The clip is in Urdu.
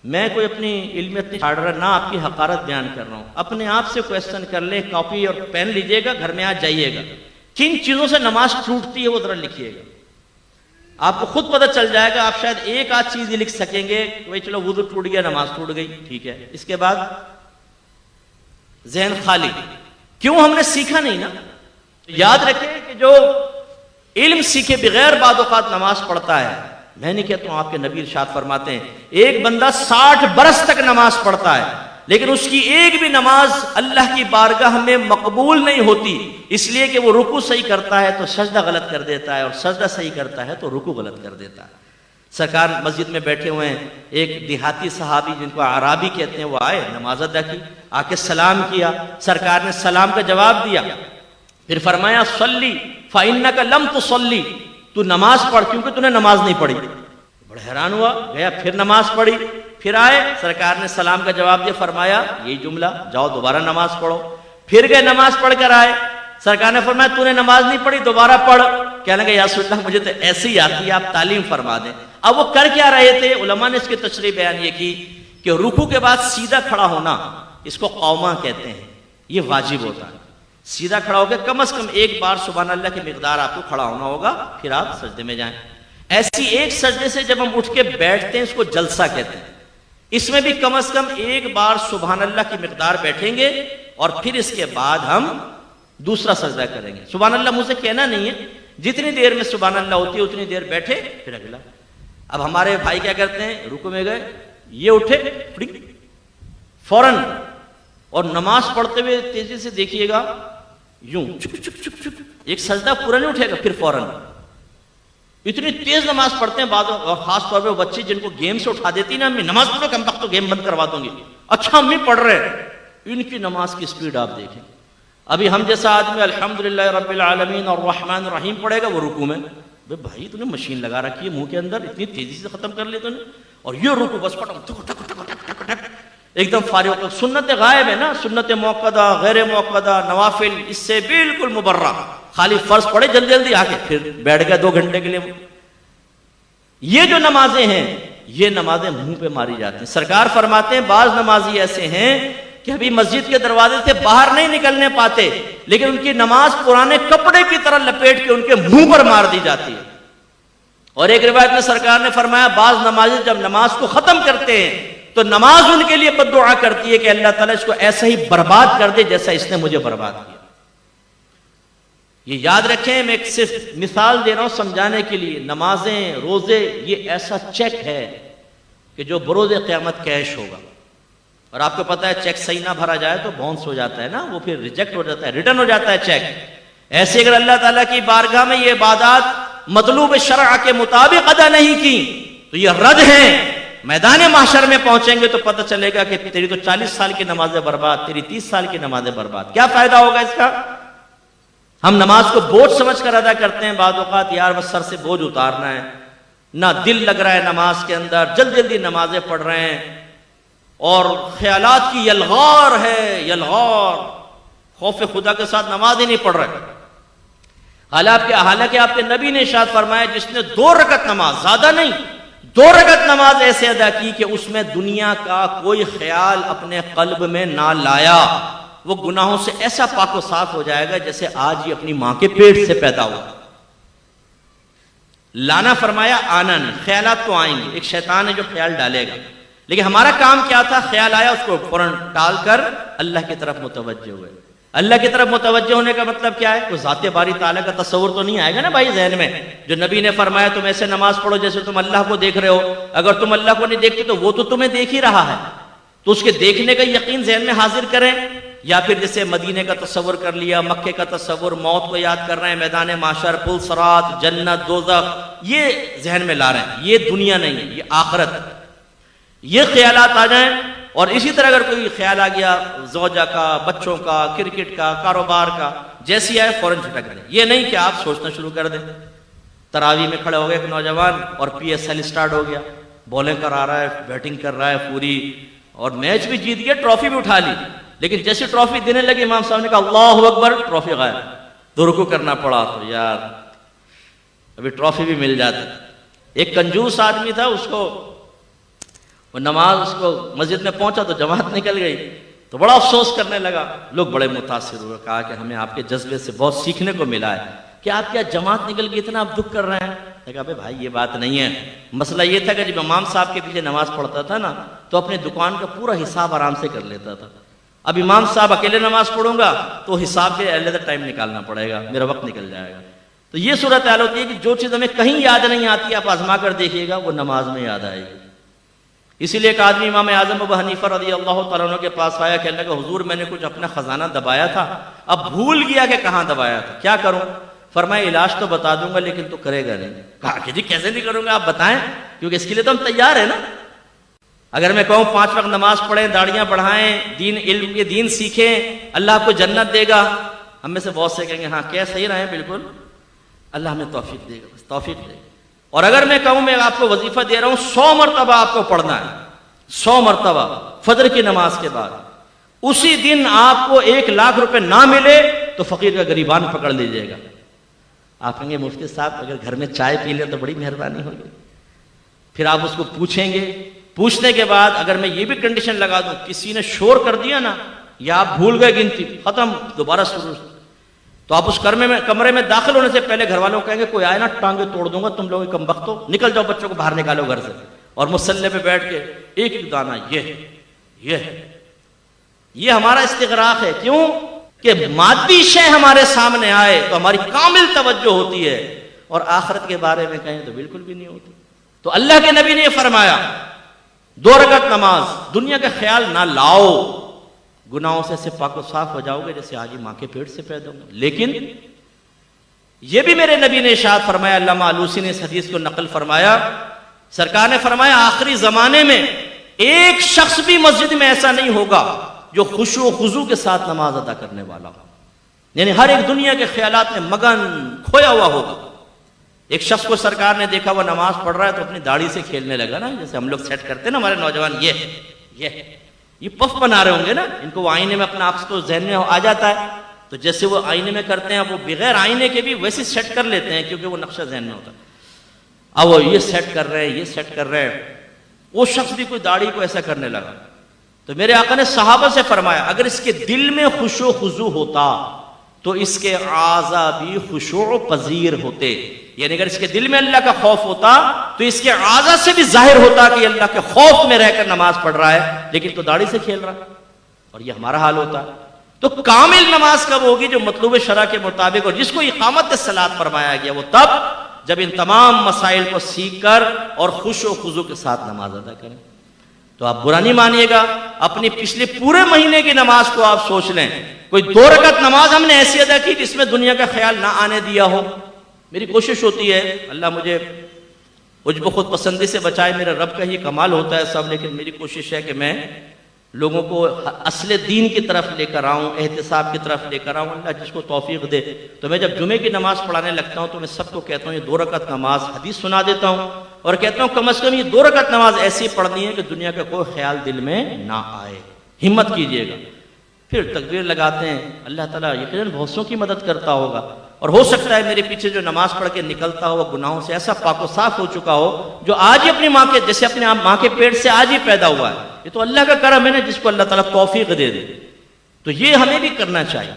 میں کوئی اپنی علمیت نہیں چھاڑ رہا، نہ آپ کی حقارت بیان کر رہا ہوں. اپنے آپ سے کویسچن کر لیں، کاپی اور پین لیجئے گا، گھر میں آج جائیے گا، کن چیزوں سے نماز ٹوٹتی ہے وہ ذرا لکھیے گا. آپ کو خود پتہ چل جائے گا. آپ شاید ایک آدھ چیز ہی لکھ سکیں گے کہ بھئی چلو وضو ٹوٹ گیا، نماز ٹوٹ گئی، ٹھیک ہے. اس کے بعد ذہن خالی. کیوں؟ ہم نے سیکھا نہیں نا. یاد رکھیں کہ جو علم سیکھے بغیر بعض اوقات نماز پڑھتا ہے، میں نہیں کہتا ہوں، آپ کے نبی ارشاد فرماتے ہیں ایک بندہ 60 برس تک نماز پڑھتا ہے لیکن اس کی ایک بھی نماز اللہ کی بارگاہ میں مقبول نہیں ہوتی، اس لیے کہ وہ رکوع صحیح کرتا ہے تو سجدہ غلط کر دیتا ہے، اور سجدہ صحیح کرتا ہے تو رکوع غلط کر دیتا ہے. سرکار مسجد میں بیٹھے ہوئے ہیں، ایک دیہاتی صحابی جن کو اعرابی کہتے ہیں وہ آئے، نماز ادا کی، آ کے سلام کیا. سرکار نے سلام کا جواب دیا، پھر فرمایا صلی فإنک لم تصلی، تو نماز پڑھ کیونکہ تو نے نماز نہیں پڑھی. بڑا حیران ہوا، گیا پھر نماز پڑھی. پھر آئے، سرکار نے سلام کا جواب دیا، فرمایا یہی جملہ، جاؤ دوبارہ نماز پڑھو. پھر گئے نماز پڑھ کر آئے، سرکار نے فرمایا تو نے نماز نہیں پڑھی، دوبارہ پڑھ. کہنے لگے یا رسول اللہ مجھے تو ایسی ہی آتی ہے، آپ تعلیم فرما دیں. اب وہ کر کیا رہے تھے؟ علماء نے اس کی تشریح بیان یہ کی کہ رکوع کے بعد سیدھا کھڑا ہونا، اس کو قوما کہتے ہیں، یہ واجب ہوتا ہے. سیدھا کھڑا ہو کے کم از کم ایک بار سبحان اللہ کی مقدار آپ کو کھڑا ہونا ہوگا، پھر آپ سجدے میں جائیں. ایسی ایک سجدے سے جب ہم اٹھ کے بیٹھتے ہیں اس کو جلسہ کہتے ہیں. اس میں بھی کم از کم ایک بار سبحان اللہ کی مقدار بیٹھیں گے اور پھر اس کے بعد ہم دوسرا سجدہ کریں گے. سبحان اللہ مجھ سے کہنا نہیں ہے، جتنی دیر میں سبحان اللہ ہوتی ہے اتنی دیر بیٹھے پھر اگلا. اب ہمارے بھائی کیا کرتے ہیں، رکوع میں گئے، یہ اٹھے فوراً، اور نماز پڑھتے ہوئے تیزی سے دیکھیے گا یوں چک چک چک چک، ایک سجدہ پورا نہیں اٹھے گا، پھر فوراً. اتنی تیز نماز پڑھتے ہیں بعض، خاص طور پہ بچے جن کو گیم سے اٹھا دیتی نا، امی نماز پڑھو، کم وقت تو گیم بند کروا دوں گی. اچھا امی پڑھ رہے، ان کی نماز کی سپیڈ آپ دیکھیں. ابھی ہم جیسا آدمی الحمدللہ رب العالمین الرحمن الرحیم پڑھے گا، وہ رکوع میں بھائی تو نے مشین لگا رکھی ہے منہ کے اندر، اتنی تیزی سے ختم کر لی تو نے، اور یہ رکوع بس پڑھو ایک دم فارغ ہو. سنت غائب ہے نا، سنت موقدہ، غیر موقدہ، نوافل اس سے بالکل مبرہ. خالی فرض پڑھے جلدی جلدی آ کے پھر بیٹھ گئے 2 گھنٹے کے لیے. یہ جو نمازیں ہیں یہ نمازیں منہ پہ ماری جاتی ہیں. سرکار فرماتے ہیں بعض نمازی ایسے ہیں کہ ابھی مسجد کے دروازے سے باہر نہیں نکلنے پاتے، لیکن ان کی نماز پرانے کپڑے کی طرح لپیٹ کے ان کے منہ پر مار دی جاتی ہے. اور ایک روایت میں سرکار نے فرمایا بعض نمازی جب نماز کو ختم کرتے ہیں تو نماز ان کے لیے بد دعا کرتی ہے کہ اللہ تعالیٰ اس کو ایسا ہی برباد کر دے جیسا اس نے مجھے برباد کیا. یہ یاد رکھیں، میں ایک صرف مثال دے رہا ہوں سمجھانے کے لیے. نمازیں، روزے یہ ایسا چیک ہے کہ جو بروز قیامت کیش ہوگا. اور آپ کو پتا ہے چیک صحیح نہ بھرا جائے تو باؤنس ہو جاتا ہے نا، وہ پھر ریجیکٹ ہو جاتا ہے، ریٹرن ہو جاتا ہے چیک. ایسے اگر اللہ تعالیٰ کی بارگاہ میں یہ عبادات مطلوب شرع کے مطابق ادا نہیں کی تو یہ رد ہیں. میدان محشر میں پہنچیں گے تو پتہ چلے گا کہ تیری تو 40 سال کی نمازیں برباد، تیری 30 سال کی نمازیں برباد. کیا فائدہ ہوگا اس کا؟ ہم نماز کو بوجھ سمجھ کر ادا کرتے ہیں بعض اوقات، یار بس سر سے بوجھ اتارنا ہے، نہ دل لگ رہا ہے نماز کے اندر، جلدی جلدی نمازیں پڑھ رہے ہیں، اور خیالات کی یلغار ہے، یلغار، خوف خدا کے ساتھ نماز ہی نہیں پڑھ رہے. حالانکہ آپ کے نبی نے ارشاد فرمایا جس نے 2 رکعت نماز، زیادہ نہیں، 2 رکعت نماز ایسے ادا کی کہ اس میں دنیا کا کوئی خیال اپنے قلب میں نہ لایا، وہ گناہوں سے ایسا پاک و صاف ہو جائے گا جیسے آج ہی اپنی ماں کے پیٹ سے پیدا ہوا. لانا فرمایا آنا نہیں. خیالات تو آئیں گے، ایک شیطان ہے جو خیال ڈالے گا، لیکن ہمارا کام کیا تھا؟ خیال آیا اس کو فوراً ٹال کر اللہ کی طرف متوجہ ہوئے. اللہ کی طرف متوجہ ہونے کا مطلب کیا ہے؟ تو ذات باری تعالیٰ کا تصور تو نہیں آئے گا نا بھائی ذہن میں. جو نبی نے فرمایا تم ایسے نماز پڑھو جیسے تم اللہ کو دیکھ رہے ہو. اگر تم اللہ کو نہیں دیکھتے تو وہ تو تمہیں دیکھ ہی رہا ہے، تو اس کے دیکھنے کا یقین ذہن میں حاضر کریں. یا پھر جیسے مدینے کا تصور کر لیا، مکے کا تصور، موت کو یاد کر رہے ہیں، میدان محشر، پل صراط، جنت، دوزخ، یہ ذہن میں لا رہے ہیں. یہ دنیا نہیں ہے، یہ آخرت. یہ خیالات آ جائیں. اور اسی طرح اگر کوئی خیال آ گیا زوجہ کا، بچوں کا، کرکٹ کا، کاروبار کا، جیسی آئے فوراً جھٹک دیں. یہ نہیں کہ آپ سوچنا شروع کر دیں. تراویح میں کھڑے ہو گئے ایک نوجوان اور PSL سٹارٹ ہو گیا، بولنگ کرا رہا ہے، بیٹنگ کر رہا ہے پوری، اور میچ بھی جیت گیا، ٹرافی بھی اٹھا لی. لیکن جیسے ٹرافی دینے لگے امام صاحب نے کہا اللہ اکبر، ٹرافی غائب. تو رکوع کرنا پڑا. تو یار ابھی ٹرافی بھی مل جاتا. ایک کنجوس آدمی تھا، اس کو وہ نماز اس کو مسجد میں پہنچا تو جماعت نکل گئی، تو بڑا افسوس کرنے لگا، لوگ بڑے متاثر ہوئے، کہا کہ ہمیں آپ کے جذبے سے بہت سیکھنے کو ملا ہے کہ آپ کیا جماعت نکل گئی اتنا آپ دکھ کر رہے ہیں؟ کہا بھائی یہ بات نہیں ہے، مسئلہ یہ تھا کہ جب امام صاحب کے پیچھے نماز پڑھتا تھا نا تو اپنے دکان کا پورا حساب آرام سے کر لیتا تھا، اب امام صاحب اکیلے نماز پڑھوں گا تو حساب کے علیحدہ ٹائم نکالنا پڑے گا، میرا وقت نکل جائے گا۔ تو یہ صورت حال ہوتی ہے کہ جو چیز ہمیں کہیں یاد نہیں آتی آپ آزما کر دیکھیے گا وہ نماز میں یاد آئے گی۔ اسی لیے ایک آدمی امام اعظم ابو حنیفہ رضی اللہ تعالیٰ عنہ کے پاس آیا، کہنے لگا حضور میں نے کچھ اپنا خزانہ دبایا تھا، اب بھول گیا کہ کہاں دبایا تھا، کیا کروں؟ فرمایا علاج تو بتا دوں گا لیکن تو کرے گا نہیں۔ کہا کہ جی کیسے نہیں کروں گا، آپ بتائیں، کیونکہ اس کے لیے تو ہم تیار ہیں نا۔ اگر میں کہوں 5 وقت نماز پڑھیں، داڑیاں بڑھائیں، دین علم یہ دین سیکھیں، اللہ آپ کو جنت دے گا، ہم میں سے بہت سے کہیں گے ہاں کیا صحیح رہے بالکل، اللہ ہمیں توفیق دے گا، بس توفیق دے گا۔ اور اگر میں کہوں میں آپ کو وظیفہ دے رہا ہوں 100 مرتبہ آپ کو پڑھنا ہے، 100 مرتبہ فجر کی نماز کے بعد، اسی دن آپ کو 1 لاکھ روپے نہ ملے تو فقیر کا گریبان پکڑ لیجیے گا۔ آپ کہیں گے مفتی صاحب اگر گھر میں چائے پی لیں تو بڑی مہربانی ہوگی۔ پھر آپ اس کو پوچھیں گے، پوچھنے کے بعد اگر میں یہ بھی کنڈیشن لگا دوں کسی نے شور کر دیا نا یا آپ بھول گئے گنتی، ختم، دوبارہ شروع، تو آپ اس کمرے میں داخل ہونے سے پہلے گھر والوں کو کہیں گے کوئی آئے نا ٹانگیں توڑ دوں گا، تم لوگ کم بخت ہو، نکل جاؤ، بچوں کو باہر نکالو گھر سے، اور مصلی پہ بیٹھ کے ایک ایک دانہ یہ ہمارا استغراق ہے۔ کیوں کہ مادی شے ہمارے سامنے آئے تو ہماری کامل توجہ ہوتی ہے، اور آخرت کے بارے میں کہیں تو بالکل بھی نہیں ہوتی۔ تو اللہ کے نبی نے یہ فرمایا 2 رکعت نماز، دنیا کا خیال نہ لاؤ، گناہوں سے ایسے پاک و صاف ہو جاؤ گے جیسے آج ہی ماں کے پیٹ سے پیدا ہوں۔ لیکن یہ بھی میرے نبی نے ارشاد فرمایا، علامہ آلوسی نے اس حدیث کو نقل فرمایا، سرکار نے فرمایا آخری زمانے میں ایک شخص بھی مسجد میں ایسا نہیں ہوگا جو خشوع و خضوع کے ساتھ نماز ادا کرنے والا ہو، یعنی ہر ایک دنیا کے خیالات میں مگن کھویا ہوا ہوگا۔ ایک شخص کو سرکار نے دیکھا وہ نماز پڑھ رہا ہے تو اپنی داڑھی سے کھیلنے لگا نا، جیسے ہم لوگ سیٹ کرتے ہیں نا ہمارے نوجوان، یہ پف بنا رہے ہوں گے نا، ان کو وہ آئینے میں اپنا آپ کو ذہن میں آ جاتا ہے، تو جیسے وہ آئینے میں کرتے ہیں وہ بغیر آئینے کے بھی ویسے سیٹ کر لیتے ہیں کیونکہ وہ نقشہ ذہن میں ہوتا ہے۔ اب وہ یہ سیٹ کر رہے ہیں، یہ سیٹ کر رہے ہیں، وہ شخص بھی کوئی داڑھی کو ایسا کرنے لگا، تو میرے آقا نے صحابہ سے فرمایا اگر اس کے دل میں خشوع و خضوع ہوتا تو اس کے اعضاء بھی خشوع پذیر ہوتے، یعنی اگر اس کے دل میں اللہ کا خوف ہوتا تو اس کے اعضاء سے بھی ظاہر ہوتا کہ اللہ کے خوف میں رہ کر نماز پڑھ رہا ہے، لیکن تو داڑھی سے کھیل رہا ہے، اور یہ ہمارا حال ہوتا ہے۔ تو کامل نماز کب ہوگی؟ جو مطلوب شرع کے مطابق، اور جس کو اقامت الصلاۃ فرمایا گیا وہ تب جب ان تمام مسائل کو سیکھ کر اور خشوع و خضوع کے ساتھ نماز ادا کریں۔ تو آپ برا نہیں مانیے گا، اپنی پچھلے پورے مہینے کی نماز کو آپ سوچ لیں، کوئی 2 رکعت نماز ہم نے ایسی ادا کی جس میں دنیا کا خیال نہ آنے دیا ہو۔ میری کوشش ہوتی ہے، اللہ مجھے عجب خود پسندی سے بچائے، میرا رب کا ہی کمال ہوتا ہے سب، لیکن میری کوشش ہے کہ میں لوگوں کو اصل دین کی طرف لے کر آؤں، احتساب کی طرف لے کر آؤں، اللہ جس کو توفیق دے۔ تو میں جب جمعے کی نماز پڑھانے لگتا ہوں تو میں سب کو کہتا ہوں یہ 2 رکعت نماز حدیث سنا دیتا ہوں، اور کہتا ہوں کم از کم یہ 2 رکعت نماز ایسی پڑھنی ہے کہ دنیا کا کوئی خیال دل میں نہ آئے، ہمت کیجئے گا۔ پھر تکبیر لگاتے ہیں، اللہ تعالیٰ یقیناً بہت سوں کی مدد کرتا ہوگا، اور ہو سکتا ہے میرے پیچھے جو نماز پڑھ کے نکلتا ہو وہ گناہوں سے ایسا پاک و صاف ہو چکا ہو جو آج ہی اپنی ماں کے جیسے اپنے ماں کے پیٹ سے آج ہی پیدا ہوا ہے۔ یہ تو اللہ کا کرم ہے نا، جس کو اللہ تعالیٰ توفیق دے دے، تو یہ ہمیں بھی کرنا چاہیے۔